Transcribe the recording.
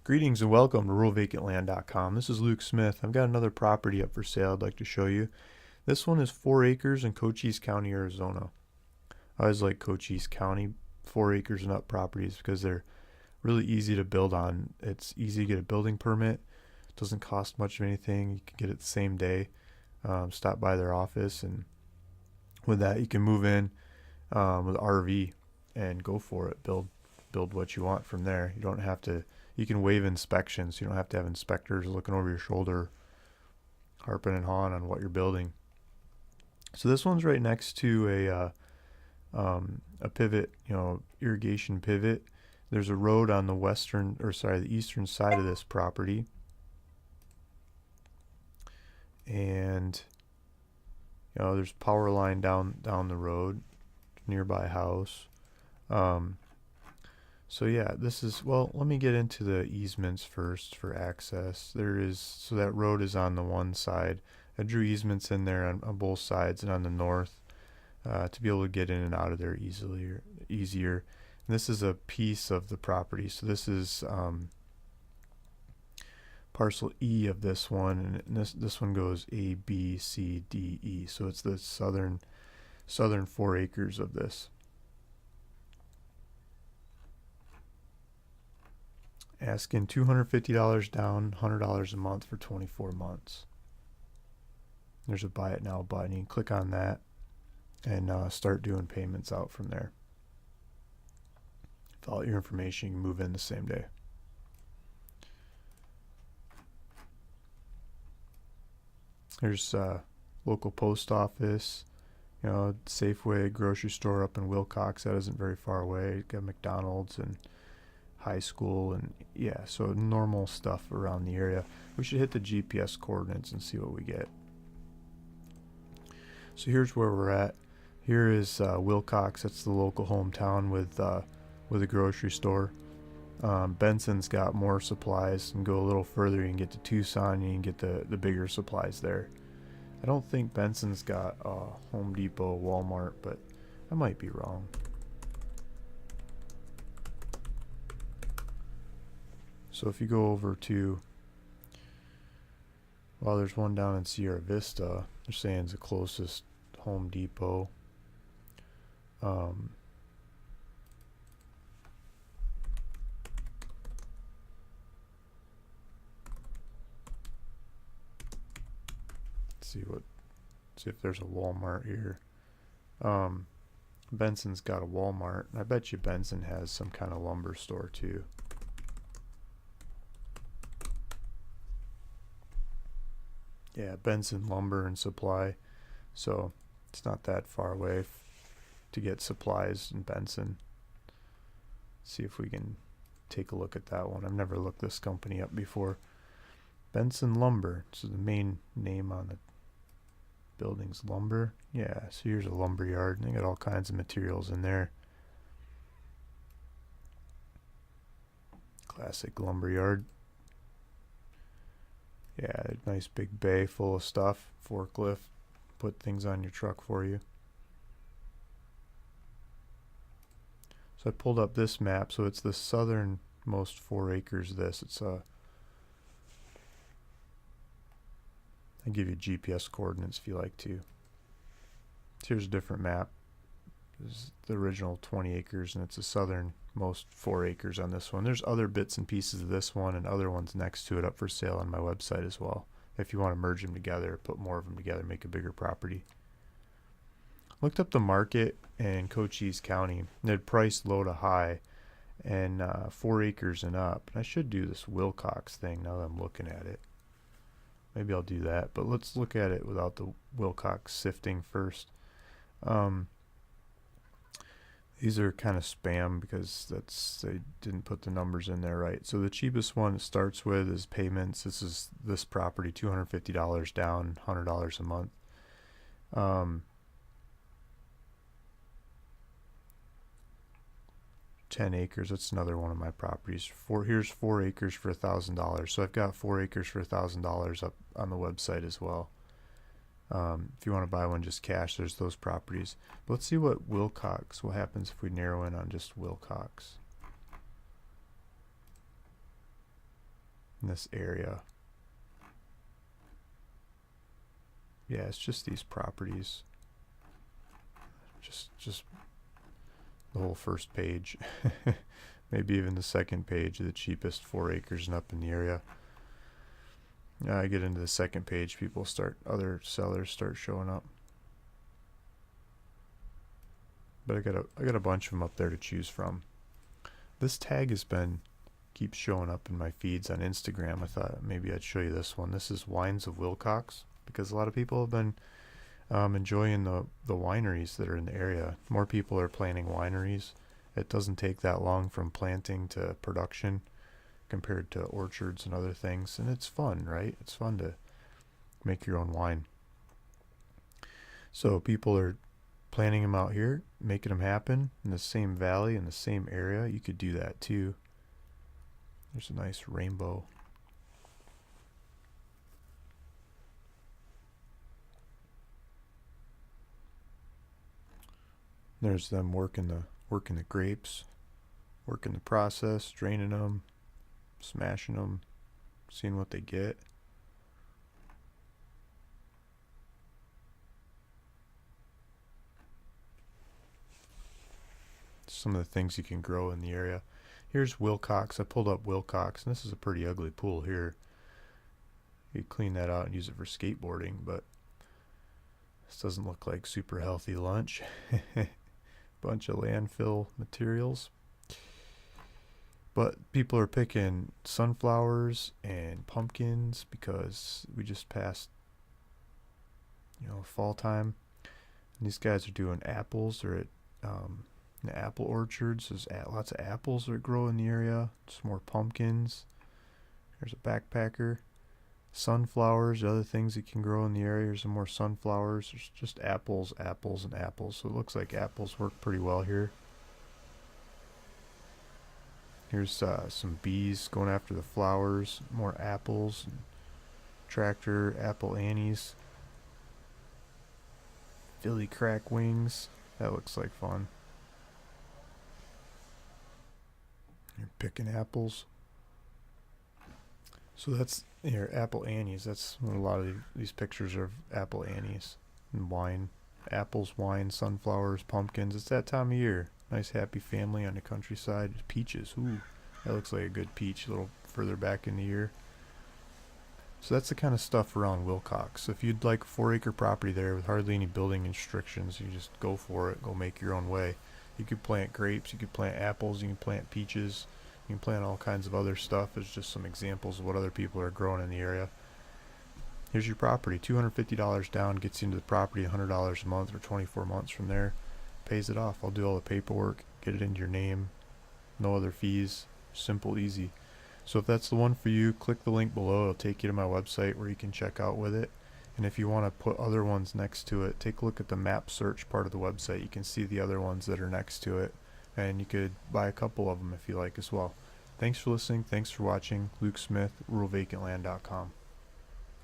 Greetings and welcome to ruralvacantland.com. This is Luke Smith. I've got another property up for sale I'd like to show you. This one is 4 acres in Cochise County, Arizona. I always like Cochise County 4 acres and up properties because they're really easy to build on. It's easy to get a building permit. It doesn't cost much of anything. You can get it the same day. Stop by their office, and with that you can move in with RV and go for it. Build what you want from there. You don't have to. You can waive inspections. You don't have to have inspectors looking over your shoulder, harping and hawing on what you're building. So this one's right next to a pivot, irrigation pivot. There's a road on the eastern side of this property, and there's power line down the road, nearby house. So yeah, let me get into the easements first for access. So that road is on the one side. I drew easements in there on both sides and on the north to be able to get in and out of there easier. And this is a piece of the property. So this is parcel E of this one, and this one goes A, B, C, D, E. So it's the southern 4 acres of this. Asking $250 down, $100 a month for 24 months. There's a buy it now button. You can click on that and start doing payments out from there. Fill out your information. You can move in the same day. There's local post office, Safeway, grocery store up in Wilcox. That isn't very far away. Got McDonald's and high school, and so normal stuff around the area. We should hit the GPS coordinates and see what we get. So here's where we're at. Here is Wilcox. That's the local hometown with a grocery store. Benson's got more supplies, and go a little further you can get to Tucson. You can get the bigger supplies there. I don't think Benson's got Home Depot, Walmart, but I might be wrong. So if you go over to, there's one down in Sierra Vista. They're saying it's the closest Home Depot. Let's see if there's a Walmart here. Benson's got a Walmart, and I bet you Benson has some kind of lumber store too. Yeah, Benson Lumber and Supply. So it's not that far away to get supplies in Benson. See if we can take a look at that one. I've never looked this company up before. Benson Lumber. So the main name on the building's lumber. Yeah, so here's a lumber yard. They got all kinds of materials in there. Classic lumber yard. Yeah, nice big bay full of stuff. Forklift, put things on your truck for you. So I pulled up this map. So it's the southernmost 4 acres. It's I'll give you GPS coordinates if you like to. So here's a different map. This is the original 20 acres, and it's the southernmost 4 acres on this one. There's other bits and pieces of this one and other ones next to it up for sale on my website as well. If you want to merge them together, put more of them together, make a bigger property. Looked up the market in Cochise County. They'd priced low to high, and 4 acres and up. And I should do this Wilcox thing now that I'm looking at it. Maybe I'll do that, but let's look at it without the Wilcox sifting first. These are kind of spam because they didn't put the numbers in there right. So the cheapest one it starts with is payments. This is this property, $250 down, $100 a month. 10 acres. That's another one of my properties. Here's 4 acres for $1,000. So I've got 4 acres for $1,000 up on the website as well. If you want to buy one just cash, there's those properties. But let's see what happens if we narrow in on just Wilcox. in this area. Yeah, it's just these properties. Just the whole first page. Maybe even the second page of the cheapest 4 acres and up in the area. I get into the second page, other sellers start showing up. But I got a bunch of them up there to choose from. This tag keeps showing up in my feeds on Instagram. I thought maybe I'd show you this one. This is Wines of Wilcox, because a lot of people have been enjoying the wineries that are in the area. More people are planting wineries. It doesn't take that long from planting to production compared to orchards and other things, and it's fun, right? It's fun to make your own wine. So people are planting them out here, making them happen in the same valley, in the same area. You could do that too. There's a nice rainbow. There's them working the grapes, working the process, draining them, smashing them, seeing what they get. Some of the things you can grow in the area. Here's Wilcox. I pulled up Wilcox, and this is a pretty ugly pool here. You clean that out and use it for skateboarding, but this doesn't look like super healthy lunch. Bunch of landfill materials. But people are picking sunflowers and pumpkins because we just passed, fall time. And these guys are doing apples. They're at the apple orchards. There's lots of apples that grow in the area. Some more pumpkins. There's a backpacker. Sunflowers, other things that can grow in the area. There's some more sunflowers. There's just apples, apples, and apples. So it looks like apples work pretty well here. Here's some bees going after the flowers. More apples. Tractor, apple annies. Philly crack wings. That looks like fun. You're picking apples. So that's here, apple annies. That's what a lot of these pictures are of apple annies and wine. Apples, wine, sunflowers, pumpkins. It's that time of year. Nice happy family on the countryside. Peaches. Ooh, that looks like a good peach a little further back in the year. So that's the kind of stuff around Wilcox. So if you'd like a 4-acre property there with hardly any building restrictions, you just go for it. Go make your own way. You could plant grapes. You could plant apples. You can plant peaches. You can plant all kinds of other stuff. There's just some examples of what other people are growing in the area. Here's your property. $250 down gets you into the property. $100 a month or 24 months from there. Pays it off. I'll do all the paperwork. Get it into your name. No other fees. Simple, easy. So if that's the one for you, click the link below. It'll take you to my website where you can check out with it. And if you want to put other ones next to it, take a look at the map search part of the website. You can see the other ones that are next to it. And you could buy a couple of them if you like as well. Thanks for listening. Thanks for watching. Luke Smith, ruralvacantland.com.